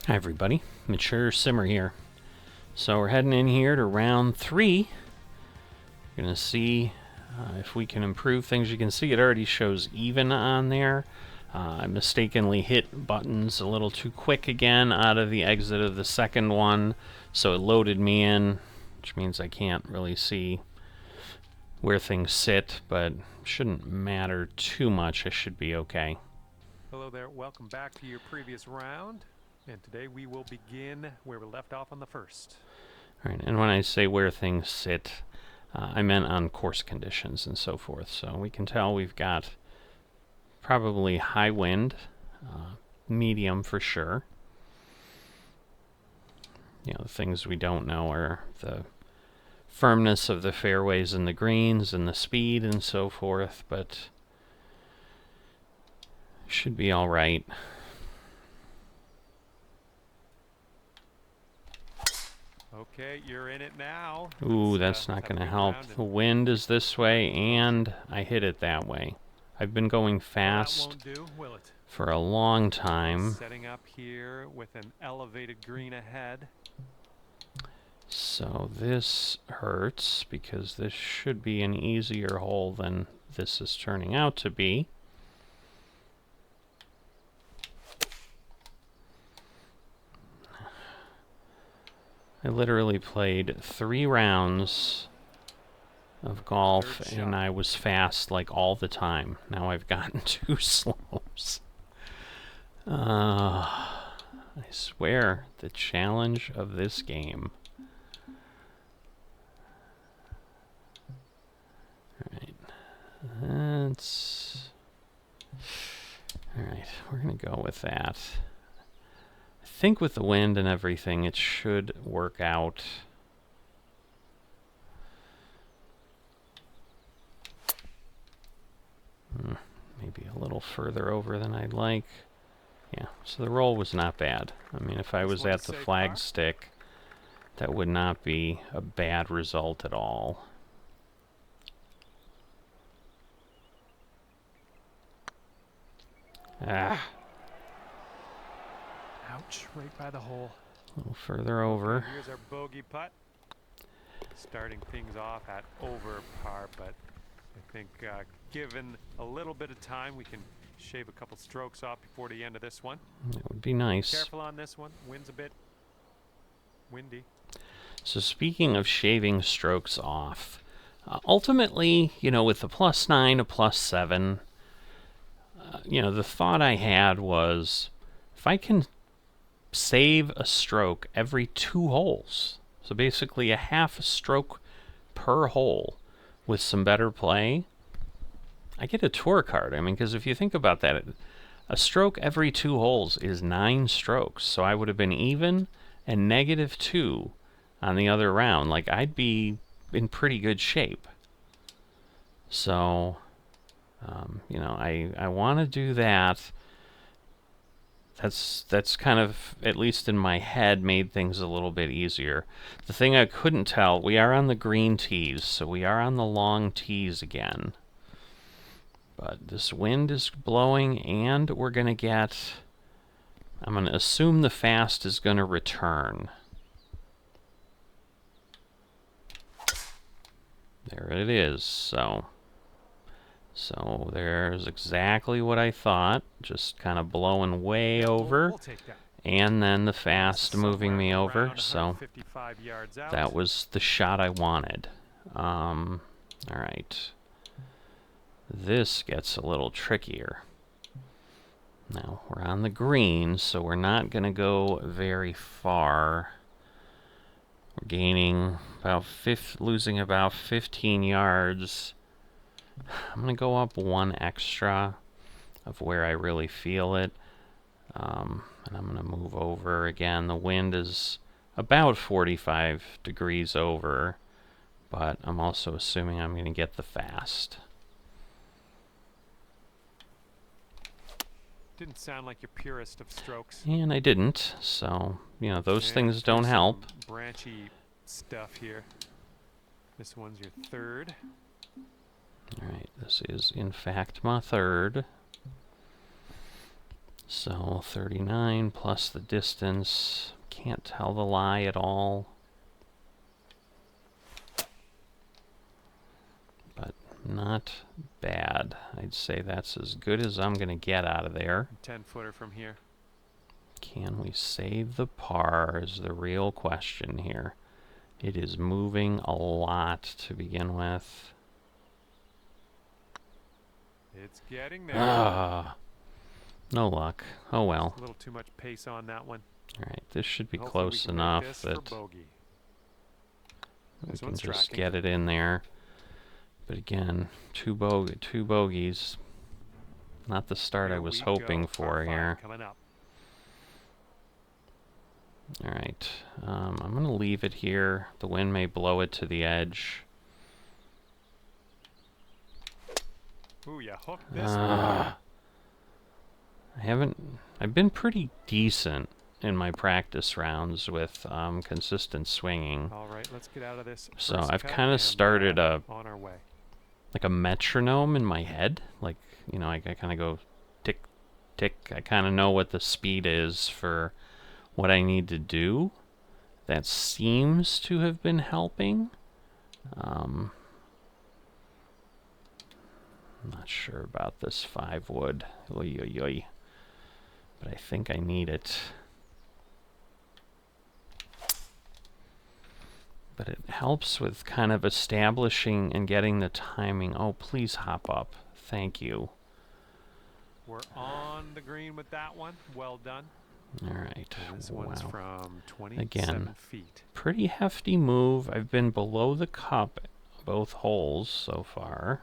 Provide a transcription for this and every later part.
Hi everybody, Mature Simmer here. So we're heading in here to round 3. We're going to see if we can improve things. You can see it already shows even on there. I mistakenly hit buttons a little too quick again out of the exit of the second one, so it loaded me in, which means I can't really see where things sit, but shouldn't matter too much. I should be okay. Hello there, welcome back to your previous round. And today we will begin where we left off on the first. All right, and when I say where things sit, I meant on course conditions and so forth. So we can tell we've got probably high wind, medium for sure. You know, the things we don't know are the firmness of the fairways and the greens and the speed and so forth, but should be all right. Okay, you're in it now. Ooh, that's not going to help. The wind is this way, and I hit it that way. I've been going fast for a long time. Setting up here with an elevated green ahead. So this hurts because this should be an easier hole than this is turning out to be. I literally played 3 rounds of golf and I was fast like all the time. Now I've gotten 2 slopes. I swear, the challenge of this game. Alright. Alright, we're gonna go with that. I think with the wind and everything, it should work out. Maybe a little further over than I'd like. Yeah, so the roll was not bad. I mean, if I was at the flag stick, that would not be a bad result at all. Ah. Ouch, right by the hole. A little further over. Okay, here's our bogey putt. Starting things off at over par, but I think given a little bit of time, we can shave a couple strokes off before the end of this one. That would be nice. Careful on this one. Wind's a bit windy. So speaking of shaving strokes off, ultimately, you know, with the +9, a +7, you know, the thought I had was if I can save a stroke every 2 holes, so basically a half a stroke per hole with some better play, I get a tour card. I mean, because if you think about that, a stroke every 2 holes is 9 strokes, so I would have been even and -2 on the other round. Like, I'd be in pretty good shape. So, you know, I want to do that. That's kind of, at least in my head, made things a little bit easier. The thing I couldn't tell, we are on the green tees, so we are on the long tees again. But this wind is blowing, and we're going to get, I'm going to assume the fast is going to return. There it is. So there's exactly what I thought, just kind of blowing way over, and then the fast moving me over, so that was the shot I wanted. Alright. This gets a little trickier. Now, we're on the green, so we're not going to go very far. We're gaining about losing about 15 yards. I'm going to go up 1 extra of where I really feel it. And I'm going to move over again. The wind is about 45 degrees over, but I'm also assuming I'm going to get the fast. Didn't sound like your purest of strokes. And I didn't, so, you know, those things don't help. Branchy stuff here. This one's your 3rd. Alright, this is in fact my 3rd. So 39 plus the distance. Can't tell the lie at all. But not bad. I'd say that's as good as I'm going to get out of there. 10-footer from here. Can we save the par is the real question here. It is moving a lot to begin with. It's getting there. Ah, no luck. Oh well. A little too much pace on that one. Alright, this should be Hopefully close we can make enough this that for bogey. we This can one's just tracking. get it in there. But again, two bogeys. Not the start I Here was we hoping go. for Par five here. coming up. Alright, I'm going to leave it here. The wind may blow it to the edge. Ooh, you hooked this I've been pretty decent in my practice rounds with consistent swinging. one. All right, let's get out of this. So first I've cut kind of and, started on our way. like a metronome in my head. Like, you know, I kind of go tick, tick. I kind of know what the speed is for what I need to do. That seems to have been helping. I'm not sure about this 5 wood. Oy, oy, oy. But I think I need it. But it helps with kind of establishing and getting the timing. Oh, please hop up. Thank you. We're on the green with that one. Well done. All right. This Wow. one's from 27 Again, feet. pretty hefty move. I've been below the cup both holes so far.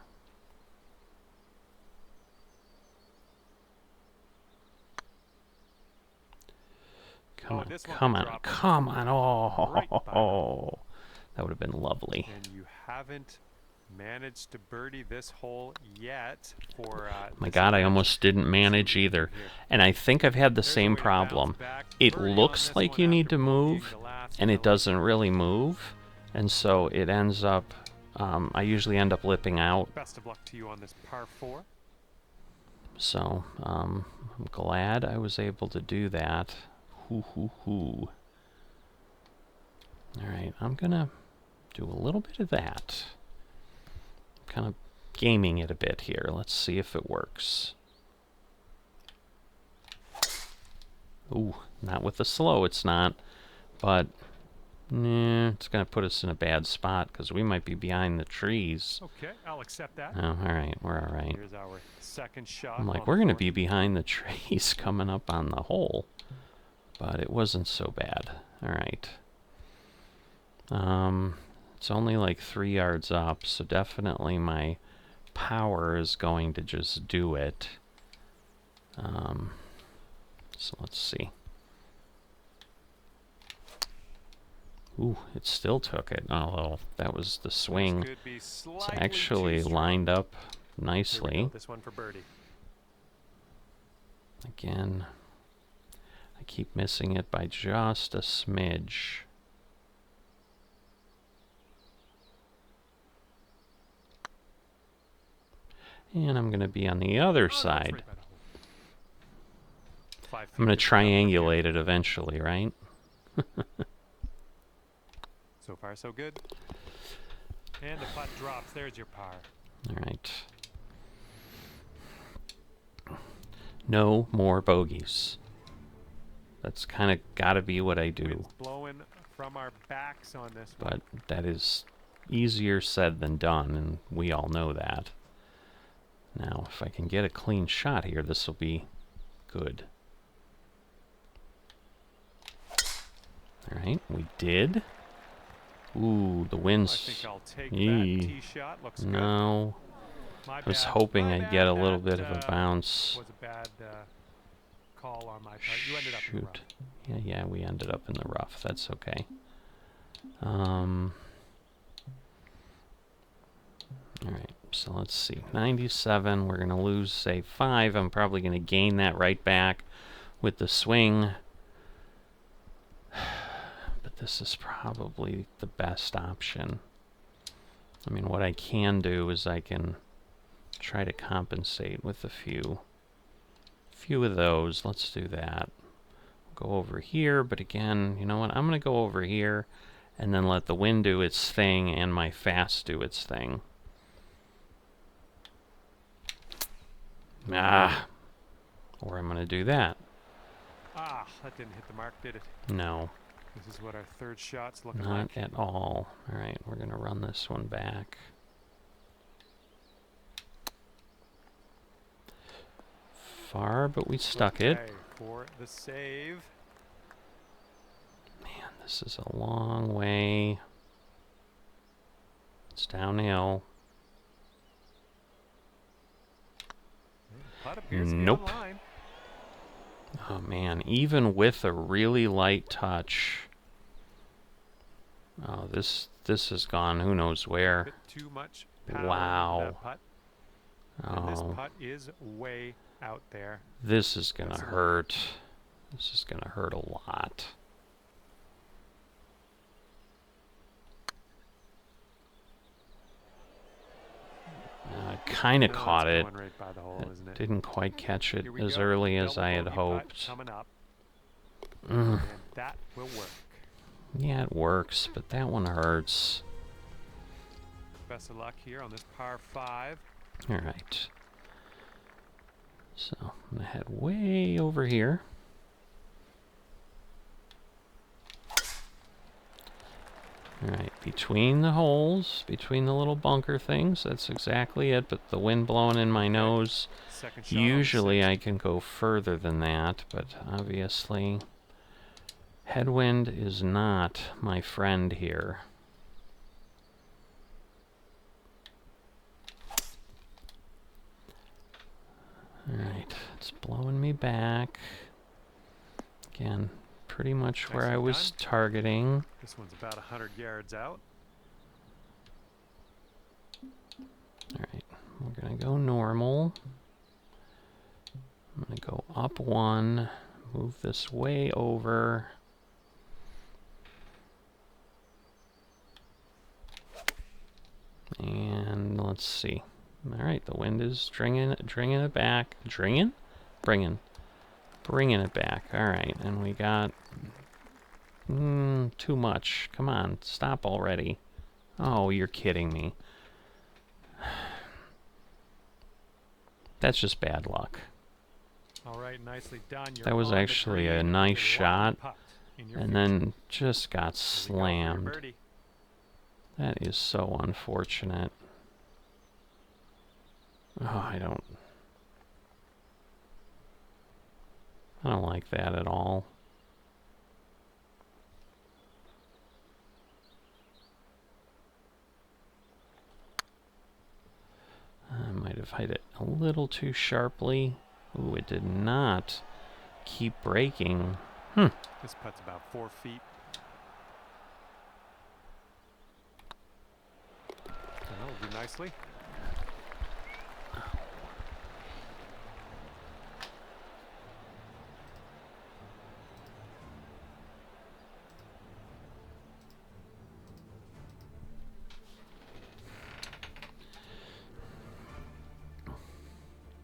Come on, this one come could on, drop come on. Oh, right by the- that would have been lovely. And you haven't managed to birdie this hole yet. For My this God, I event. almost didn't manage either. And I think I've had the There's a same way to bounce problem. back. It Birdie on looks this like one you need after to bogeying move, the last and it hole. doesn't really move. And so it ends up, I usually end up lipping out. Best of luck to you on this par 4. So I'm glad I was able to do that. Hoo hoo hoo. Alright, I'm gonna do a little bit of that. Kind of gaming it a bit here. Let's see if it works. Ooh, not with the slow, it's not. But, nah, it's gonna put us in a bad spot because we might be behind the trees. Okay, I'll accept that. Oh, alright, we're alright. Here's our second shot. I'm like, on we're the gonna fourth. be behind the trees coming up on the hole. But it wasn't so bad. Alright. It's only like 3 yards up, so definitely my power is going to just do it. So let's see. Ooh, it still took it. Although that was the swing. This could be It's slightly actually too strong. lined up Here we go, nicely. this one for birdie. Again, I keep missing it by just a smidge. And I'm going to be on the other Oh, no, it's side. right by the hole. 5 feet I'm going to to the cup from here. triangulate it eventually, right? So far, so good. And the putt drops. There's your par. All right. No more bogeys. That's kind of got to be what I do. Wind's blowing from our backs on this one. But that is easier said than done, and we all know that. Now, if I can get a clean shot here, this will be good. All right, we did. Ooh, the I wind's... think I'll take Yee. that tee shot. Looks good. No. My I was bad. hoping My I'd bad. get a little That, bit of a bounce. was a bad call on my part. You ended up in the rough. Shoot. Yeah, we ended up in the rough. That's okay. Alright, so let's see. 97, we're going to lose, say, 5. I'm probably going to gain that right back with the swing. But this is probably the best option. I mean, what I can do is I can try to compensate with a few few of those. Let's do that. Go over here, but again, you know what? I'm going to go over here and then let the wind do its thing and my fast do its thing. Ah, or I'm going to do that. Ah, that didn't hit the mark, did it? No. This is what our third shot's looking Not like. at all. All right, we're going to run this one back. Far, but we stuck it. For the save. Man, this is a long way. It's downhill. Putt appears to be Nope. online. Oh man, even with a really light touch. Oh, this has gone who knows where. A bit too much power Wow. in that putt. And this Oh, putt is way out there. this is gonna hurt. This is gonna hurt a lot. I kind of caught it. Going right by the hole, isn't it? Didn't quite catch it Here we as go. early as I had Double bogey putt hoped. coming up. Mm. And that will work. Yeah, it works, but that one hurts. Best of luck here on this par 5. All right. So I'm gonna head way over here. All right, between the holes, between the little bunker things, that's exactly it, but the wind blowing in my nose, Second shot usually I can go further than that, but obviously headwind is not my friend here. All right, it's blowing me back. Again, pretty much where I was targeting. This one's about 100 yards out. All right, we're gonna go normal. I'm gonna go up one, move this way over. And let's see. All right, the wind is dringing it back. Bringing it back. All right, and we got too much. Come on, stop already. Oh, you're kidding me. That's just bad luck. All right, nicely done. You're That was on the actually green a with nice long shot, putt in your and future. then just got Here we go for your slammed. birdie. That is so unfortunate. Oh, I don't like that at all. I might have hit it a little too sharply. Ooh, it did not keep breaking. This putt's about 4 feet. And that'll do nicely.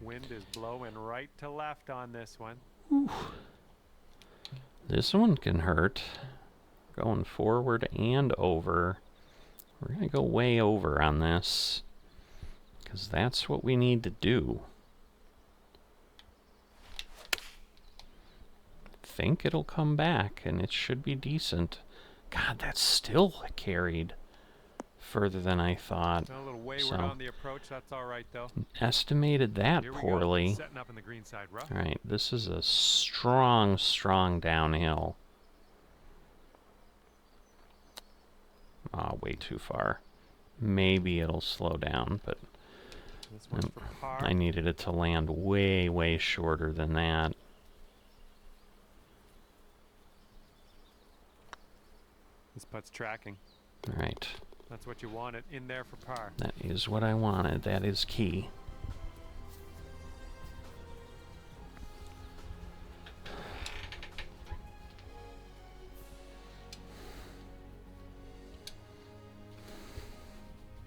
Wind is blowing right to left on this one. This one can hurt. Going forward and over. We're going to go way over on this, because that's what we need to do. Think it'll come back, and it should be decent. God, that's still carried further than I thought. A little wayward So, on the approach. That's all right, though. estimated that Here we poorly. go. Setting up in the green side rough. All right, this is a strong, strong downhill. Ah, way too far. Maybe it'll slow down, but This one's for par. I needed it to land way, way shorter than that. This putt's tracking. All right, That's what you wanted in there for par. that is what I wanted. That is key.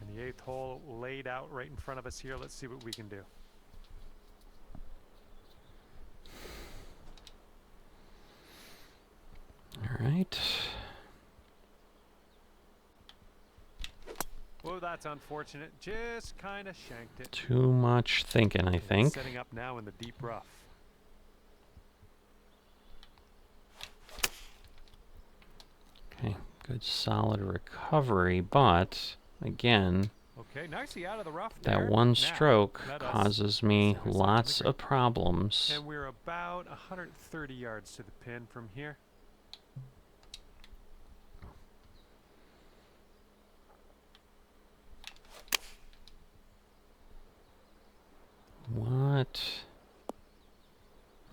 And the 8th hole laid out right in front of us here. Let's see what we can do. Oh, that's unfortunate. Just kind of shanked it. Too much thinking, I think. Setting up now in the deep rough. Okay, good solid recovery, but again, okay, nicely out of the rough that there. one Now, stroke let us causes me set this up in the lots green. of problems. And we're about 130 yards to the pin from here. What?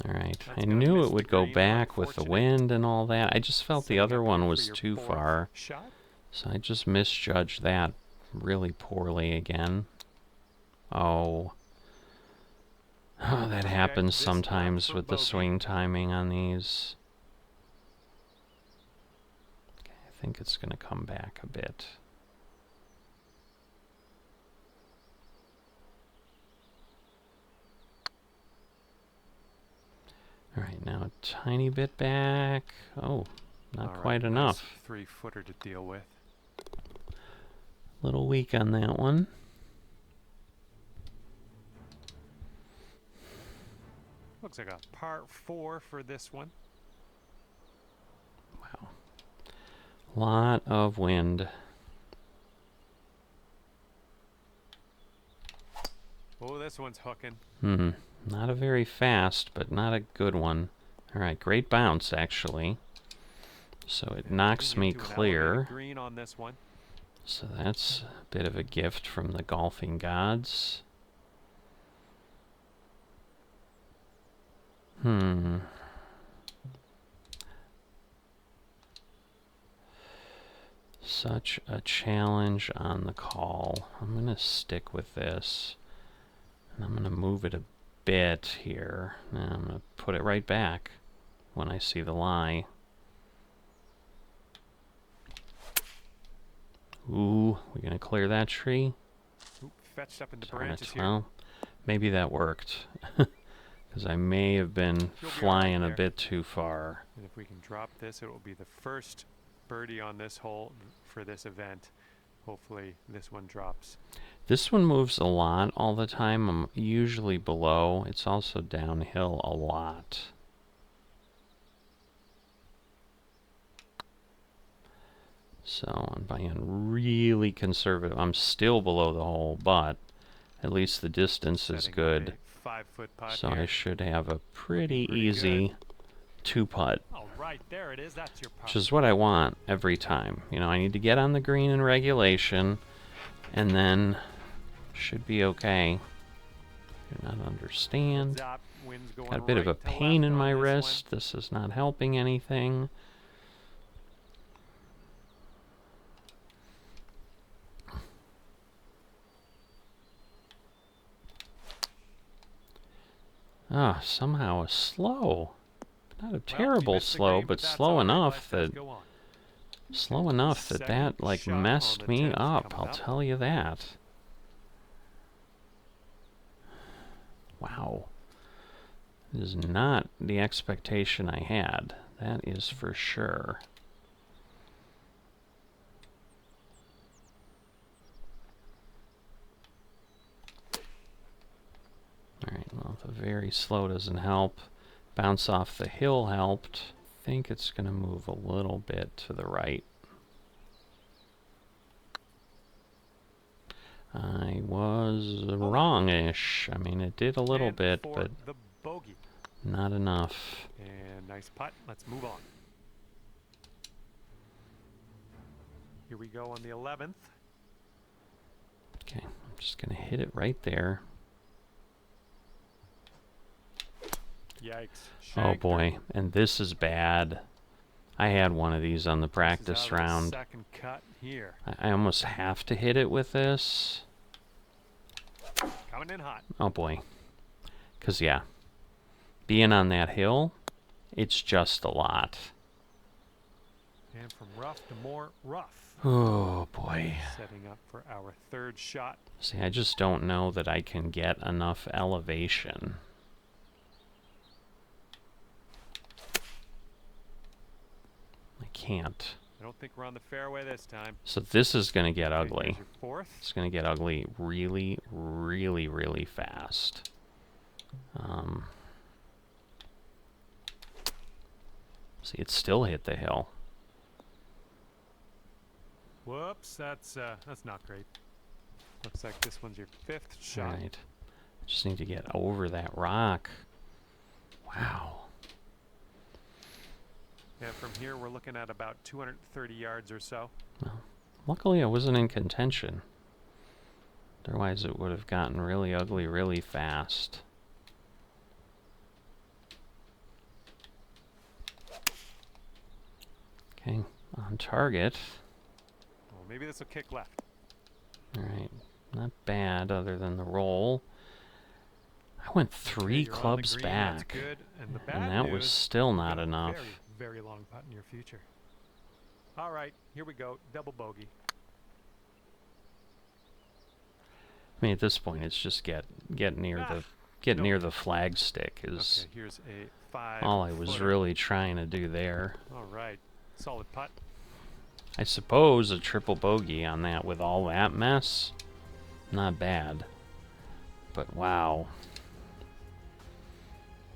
Alright, That's I gonna knew miss it the would go green, back with the unfortunate. wind and all that. I just felt the Setting other up one here was for your too fourth far. shot. So I just misjudged that really poorly again. Oh. Oh, that Okay, happens this left sometimes for with the bogey. swing timing on these. Okay, I think it's going to come back a bit. Alright, now a tiny bit back. Oh, not All quite right, enough. Nice 3-footer to deal with. Little weak on that one. Looks like a par 4 for this one. Wow. Lot of wind. Oh, this one's hooking. Not a very fast, but not a good one. Alright, great bounce, actually. So it knocks me clear. Green on this one. So that's a bit of a gift from the golfing gods. Such a challenge on the call. I'm going to stick with this. And I'm going to move it a bit here. And I'm going to put it right back when I see the lie. Ooh, we're going to clear that tree? Oop, fetched up into Darn branches it. here. Well, maybe that worked. Because I may have been flying a bit too far. And if we can drop this, it will be the first birdie on this hole for this event. Hopefully this one drops. This one moves a lot all the time. I'm usually below. It's also downhill a lot. So I'm being really conservative. I'm still below the hole, but at least the distance is good. 5-foot putt So here. I should have a pretty pretty easy 2-putt. All right, there it is. That's your putt. Which is what I want every time. You know, I need to get on the green in regulation, and then should be okay. Do not understand. Got a bit of a pain in my wrist. This is not helping anything. Ah, somehow a slow. Not a terrible slow, but slow enough that that like messed me up. I'll tell you that. Wow. It is not the expectation I had. That is for sure. Alright, well, the very slow doesn't help. Bounce off the hill helped. I think it's going to move a little bit to the right. I was wrong-ish. I mean, it did a little bit, but the bogey. Not enough. And nice putt. Let's move on. Here we go on the 11th. Okay, I'm just going to hit it right there. Yikes. Oh boy, and this is bad. I had one of these on the practice round. Second cut here. I almost have to hit it with this. Coming in hot. Oh boy. Because, yeah, being on that hill, it's just a lot. And from rough to more rough. Oh boy. Setting up for our third shot. See, I just don't know that I can get enough elevation. I can't. I don't think we're on the fairway this time. So this is going to get Okay, ugly. here's your fourth. It's going to get ugly really, really, really fast. See, it still hit the hill. Whoops, that's not great. Looks like this one's your fifth shot. All right. Just need to get over that rock. Wow. Yeah, from here we're looking at about 230 yards or so. Well, luckily I wasn't in contention. Otherwise it would have gotten really ugly really fast. Okay, on target. Well, maybe this will kick left. Alright, not bad other than the roll. I went three You're on the clubs green, back. That's good. And the bad And that was news, still you've not got a enough. Very, very long putt in your future. All right, here we go. Double bogey. I mean, at this point, it's just get near the flag stick is Okay, here's a 5. all I was really trying to do there. All right, solid putt. I suppose a triple bogey on that with all that mess, not bad. But wow.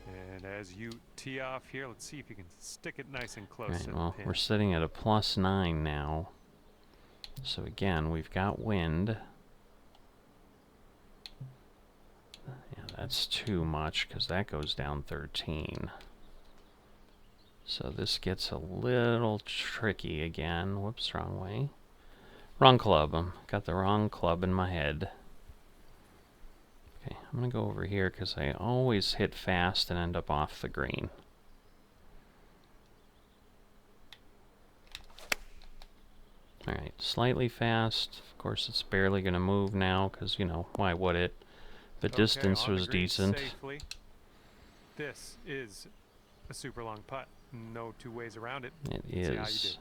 And as you tee off here, let's see if you can stick it nice and close Right, to well, the pin. we're sitting at a +9 now. So again, we've got wind. Yeah, that's too much because that goes down 13. So this gets a little tricky again. Whoops, wrong way. Wrong club. Got the wrong club in my head. Okay, I'm going to go over here because I always hit fast and end up off the green. Alright, slightly fast. Of course, it's barely going to move now because, you know, why would it? The distance was decent. Safely. This is a super long putt. No two ways around it. It Let's see how you is.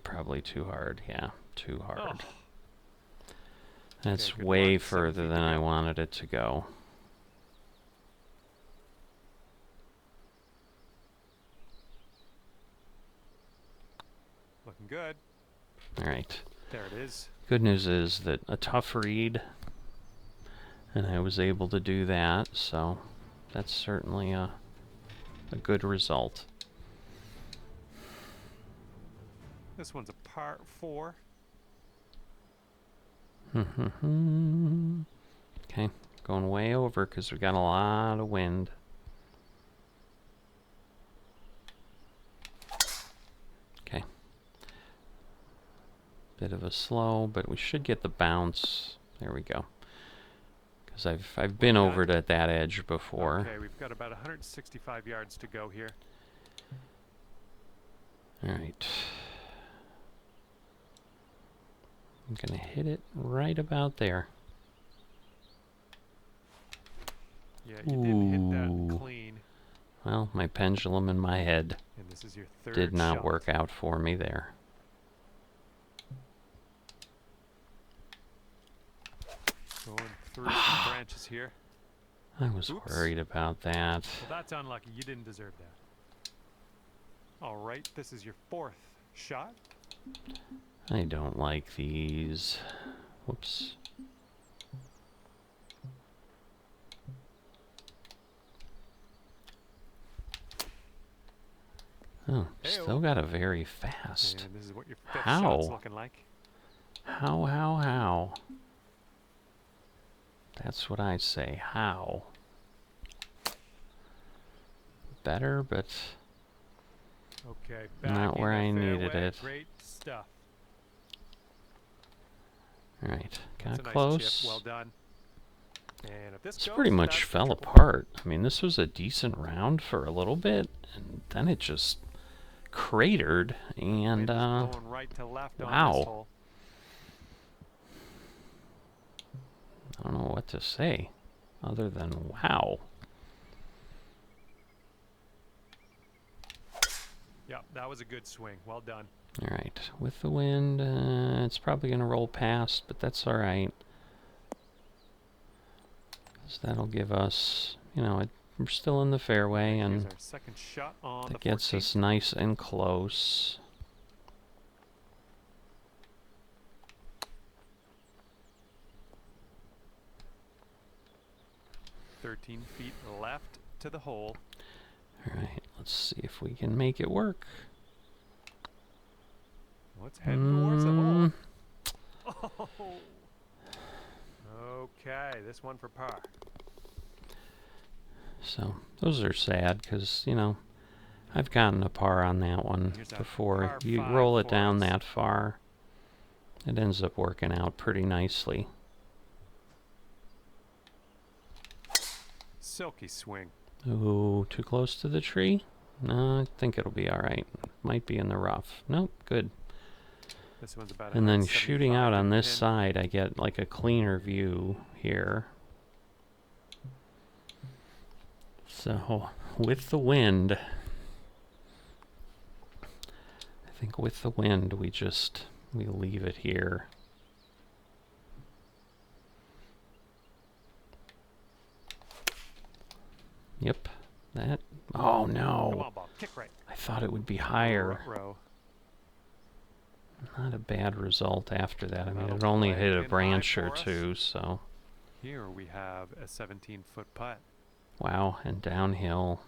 Probably too hard. Yeah, too hard. Oh. That's Okay, good way luck. 7 further feet than to I go. wanted it to go. Looking good. Alright. There it is. Good news is that a tough read, and I was able to do that, so that's certainly a good result. This one's a par 4. Okay, going way over because we got a lot of wind. Okay. Bit of a slow, but we should get the bounce. There we go. Because I've been over it at that edge before. Okay, we've got about 165 yards to go here. Alright. I'm going to hit it right about there. Yeah, you didn't hit that Ooh. clean. Well, my pendulum in my head And this is your third did not shot. work out for me there. Going through some branches here. I was Oops. worried about that. Well, that's unlucky. You didn't deserve that. All right, this is your 4th shot. I don't like these. Whoops. Oh, still got a very fast. And this is what your 5th How? shot's looking like. How? That's what I say. How? Better, but Okay, back not in where the I needed fairway. it. Great stuff. Alright, That's got a nice close. chip. Well done. And if this This goes, pretty much that's the fell triple. apart. I mean, this was a decent round for a little bit, and then it just cratered, and Wind is blowing right to left on wow. this hole. I don't know what to say other than wow. Yep, that was a good swing. Well done. Alright, with the wind, it's probably going to roll past, but that's alright. So that'll give us, you know, we're still in the fairway, Here's and our second shot on that the gets 14th. us nice and close. "13 feet left to the hole." Alright, let's see if we can make it work. Let's head towards the hole. Oh. Okay, this one for par. So, those are sad, because, you know, I've gotten a par on that one Here's a before. par You 5 roll it for down us. that far, it ends up working out pretty nicely. Silky swing. Ooh, too close to the tree? No, I think it'll be alright. Might be in the rough. Nope, good. This one's about And then 175 shooting out to on the this pin. side, I get like a cleaner view here. So, with the wind, I think with the wind, we leave it here. Yep, that, oh Come no, on, ball. Kick right. I thought it would be higher. Row. Not a bad result after that. I mean, That'll it only play hit a pin branch high or for us. two, so. Here we have a 17-foot putt. Wow, and downhill.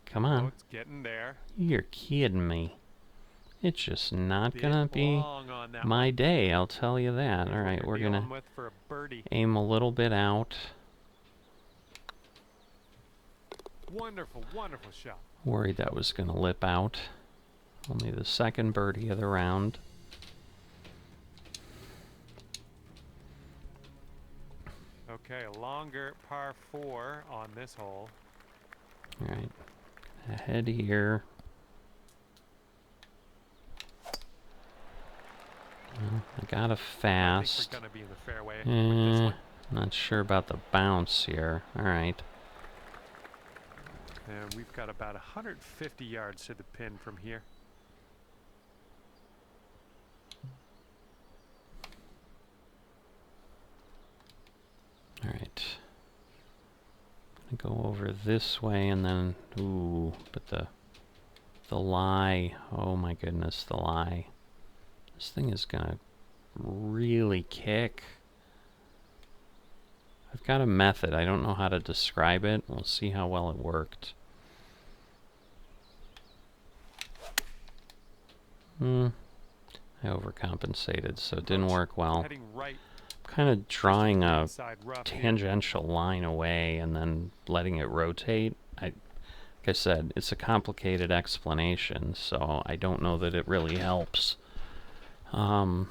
Come Oh, on. it's getting there. You're kidding me. It's just not Bit gonna be long on that my one. day, I'll tell you that. Here's All what right, we're dealing gonna with for a birdie. aim a little bit out. Wonderful, wonderful shot. Worried that was gonna lip out. Only the second birdie of the round. Okay, a longer par 4 on this hole. All right, ahead here. Well, I got a I fast. think we're gonna be in the fairway with this one. Not sure about the bounce here. All right. And we've got about 150 yards to the pin from here. All right. Go over this way and then, ooh, but the lie, oh my goodness, the lie. This thing is gonna really kick. I've got a method. I don't know how to describe it. We'll see how well it worked. I overcompensated, so it didn't work well. Heading right. Kind of drawing a Inside rough here. tangential line away and then letting it rotate. Like I said, it's a complicated explanation, so I don't know that it really helps. I'm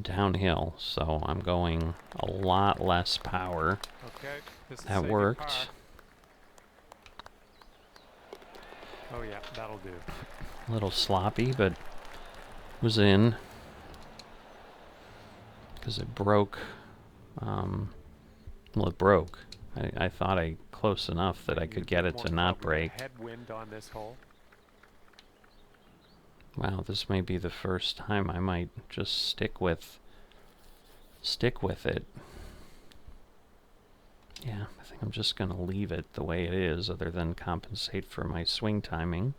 downhill, so I'm going a lot less power. Okay, this is That second worked. par. Oh yeah, that'll do. A little sloppy, but was in. Because it broke. Well, it broke. I thought I close enough that I Need a could get bit it more to club. not We got break. headwind on this hole. Wow, this may be the first time I might just stick with it. Yeah, I think I'm just gonna leave it the way it is, other than compensate for my swing timing.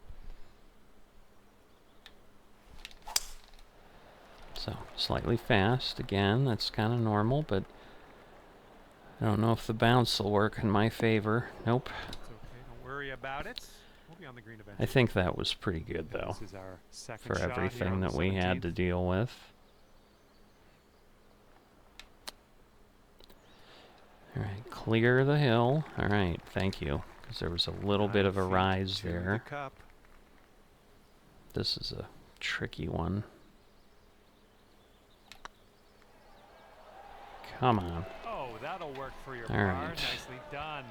So, slightly fast, again, that's kind of normal, but I don't know if the bounce will work in my favor. Nope. It's okay, don't worry about it. We'll be on the green eventually. I think that was pretty good, though, This is our second for shot here everything on that the we had 17th. to deal with. Alright, clear the hill. Alright, thank you, because there was a little bit of a 9 feet rise to there. the cup. This is a tricky one. Come on. Oh, that'll work for your All par. right. Nicely done.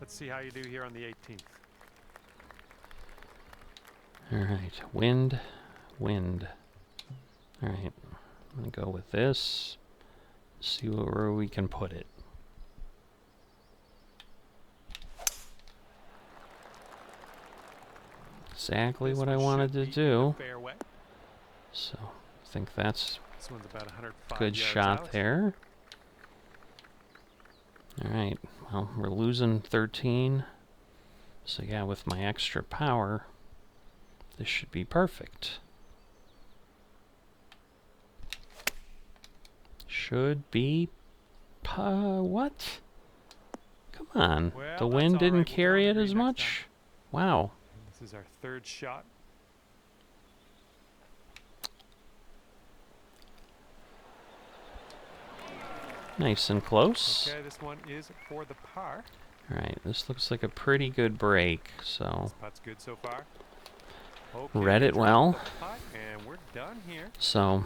Let's see how you do here on the 18th. Alright, wind Wind. Alright, I'm going to go with this. See where we can put it. Exactly what I wanted to do. So, I think that's This one's about 105 good yards shot out. there. Alright, well, we're losing 13. So yeah, with my extra power, this should be perfect. Should be... what? Come on. Well, The that's wind all didn't right. We'll carry it down as the green next much? Wow. This is our third shot. Nice and close. Okay, this one is for the par. Alright, this looks like a pretty good break, so... This putt's good so far. Okay, read it well. putt, and we're done here. So,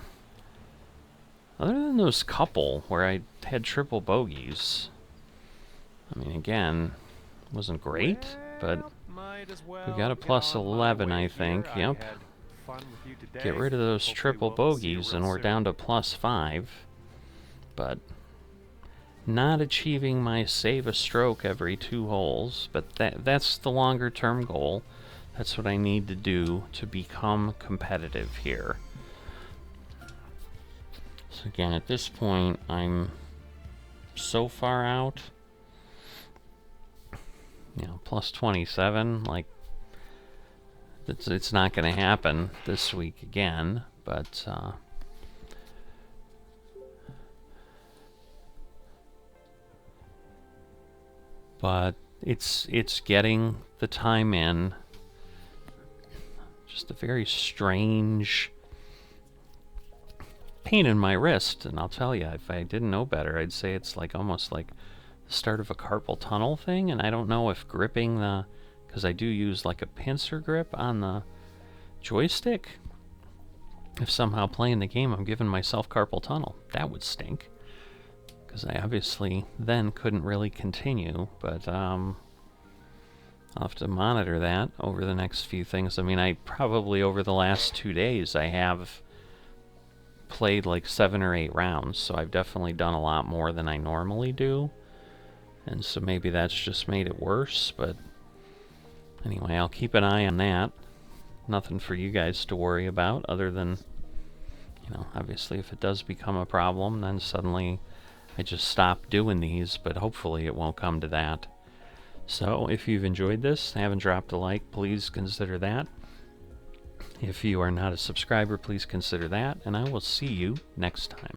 other than those couple where I had triple bogeys, I mean, again, wasn't great, but might as well we got a get plus on my 11, way I think. here. Yep. I had fun with you today. Get rid of those Hopefully triple we'll see you bogeys, real and we're soon. down to plus 5. But not achieving my save a stroke every 2 holes, but that's the longer term goal. That's what I need to do to become competitive here. So again, at this point, I'm so far out. You know, plus 27, like, it's not going to happen this week again, but it's getting the time in. Just a very strange pain in my wrist, and I'll tell you, if I didn't know better, I'd say it's like almost like the start of a carpal tunnel thing, and I don't know if gripping the, because I do use like a pincer grip on the joystick, if somehow playing the game I'm giving myself carpal tunnel. That would stink, because I obviously then couldn't really continue, but I'll have to monitor that over the next few things. I mean, I probably over the last 2 days I have played like 7 or 8 rounds, so I've definitely done a lot more than I normally do, and so maybe that's just made it worse. But anyway, I'll keep an eye on that. Nothing for you guys to worry about other than, you know, obviously if it does become a problem, then suddenly I just stop doing these, but hopefully it won't come to that. So if you've enjoyed this, haven't dropped a like, please consider that. If you are not a subscriber, please consider that, and I will see you next time.